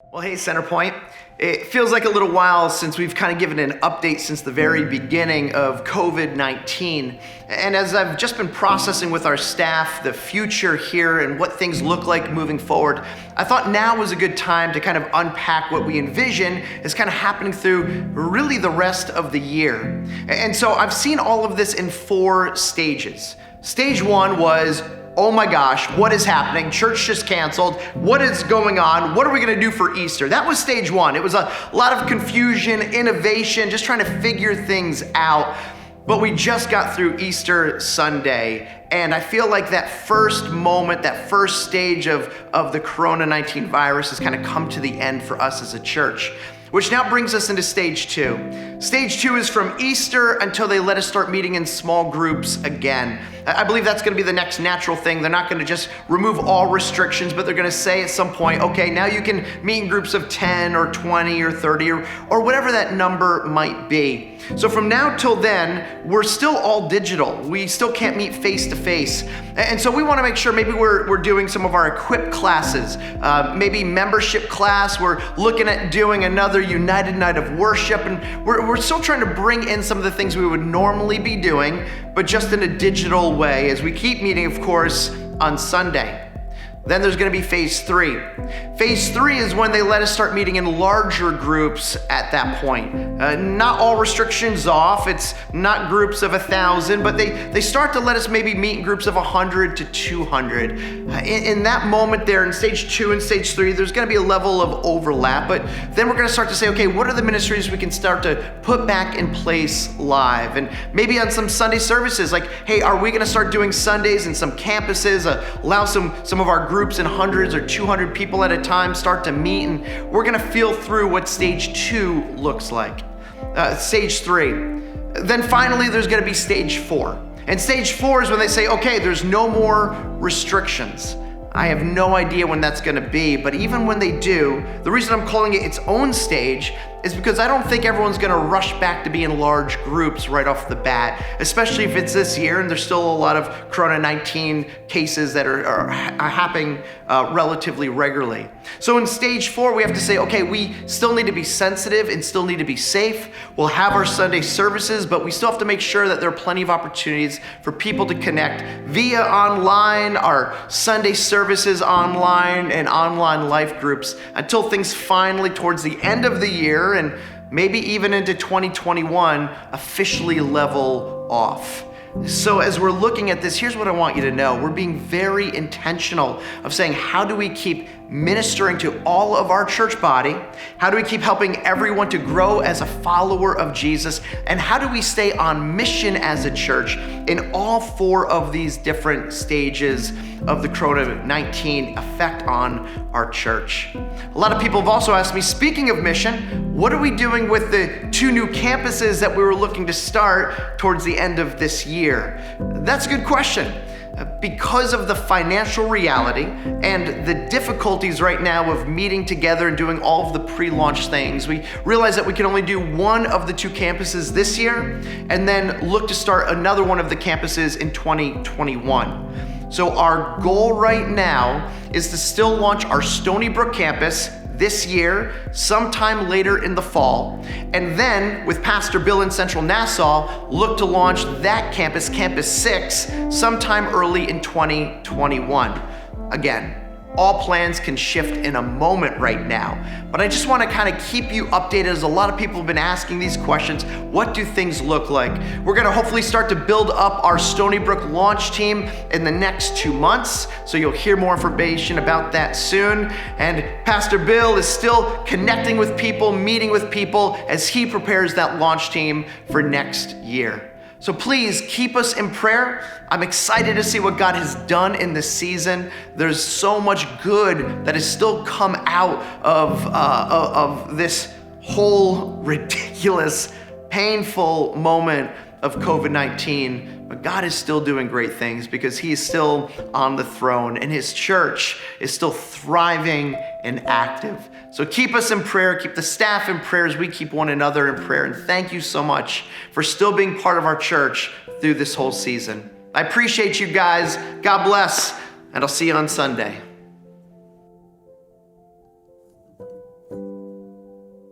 Well, hey, CenterPoint. It feels like a little while since we've kind of given an update since the very beginning of COVID-19. And as I've just been processing with our staff the future here and what things look like moving forward, I thought now was a good time to kind of unpack what we envision is kind of happening through really the rest of the year. And so I've seen all of this in 4 stages. Stage 1 was, oh my gosh, what is happening? Church just canceled. What is going on? What are we gonna do for Easter? That was stage 1. It was a lot of confusion, innovation, just trying to figure things out. But we just got through Easter Sunday, and I feel like that first moment, that first stage of the Corona-19 virus has kind of come to the end for us as a church. Which now brings us into stage 2. Stage 2 is from Easter until they let us start meeting in small groups again. I believe that's gonna be the next natural thing. They're not gonna just remove all restrictions, but they're gonna say at some point, okay, now you can meet in groups of 10 or 20 or 30 or whatever that number might be. So from now till then, we're still all digital. We still can't meet face to face. And so we wanna make sure maybe we're doing some of our equipped classes, maybe membership class. We're looking at doing another United Night of Worship, and we're still trying to bring in some of the things we would normally be doing, but just in a digital way as we keep meeting, of course, on Sunday. Then there's gonna be phase 3. Phase 3 is when they let us start meeting in larger groups at that point. Not all restrictions off, it's not groups of 1,000, but they start to let us maybe meet in groups of 100 to 200. In that moment there, in stage 2 and stage 3, there's gonna be a level of overlap, but then we're gonna start to say, okay, what are the ministries we can start to put back in place live? And maybe on some Sunday services, like, hey, are we gonna start doing Sundays in some campuses, allow some of our groups in hundreds or 200 people at a time start to meet, and we're gonna feel through what stage 2 looks like. Stage 3. Then finally, there's gonna be stage 4. And stage 4 is when they say, okay, there's no more restrictions. I have no idea when that's gonna be, but even when they do, the reason I'm calling it its own stage is because I don't think everyone's gonna rush back to be in large groups right off the bat, especially if it's this year and there's still a lot of Corona-19 cases that are happening relatively regularly. So in stage 4, we have to say, okay, we still need to be sensitive and still need to be safe. We'll have our Sunday services, but we still have to make sure that there are plenty of opportunities for people to connect via online, our Sunday services online, and online life groups until things finally, towards the end of the year, and maybe even into 2021, officially level off. So as we're looking at this, here's what I want you to know. We're being very intentional of saying, how do we keep ministering to all of our church body? How do we keep helping everyone to grow as a follower of Jesus? And how do we stay on mission as a church in all 4 of these different stages of the Corona-19 effect on our church? A lot of people have also asked me, speaking of mission, what are we doing with the 2 new campuses that we were looking to start towards the end of this year? That's a good question. Because of the financial reality and the difficulties right now of meeting together and doing all of the pre-launch things, we realize that we can only do 1 of the 2 campuses this year and then look to start another one of the campuses in 2021. So our goal right now is to still launch our Stony Brook campus this year, sometime later in the fall. And then with Pastor Bill in Central Nassau, look to launch that campus, Campus 6, sometime early in 2021. Again, all plans can shift in a moment right now, but I just want to kind of keep you updated as a lot of people have been asking these questions. What do things look like? We're going to hopefully start to build up our Stony Brook launch team in the next 2 months, so you'll hear more information about that soon. And Pastor Bill is still connecting with people, meeting with people as he prepares that launch team for next year. So please keep us in prayer. I'm excited to see what God has done in this season. There's so much good that has still come out of this whole ridiculous, painful moment of COVID-19. But God is still doing great things because he is still on the throne and his church is still thriving and active. So keep us in prayer, keep the staff in prayer as we keep one another in prayer. And thank you so much for still being part of our church through this whole season. I appreciate you guys. God bless, and I'll see you on Sunday.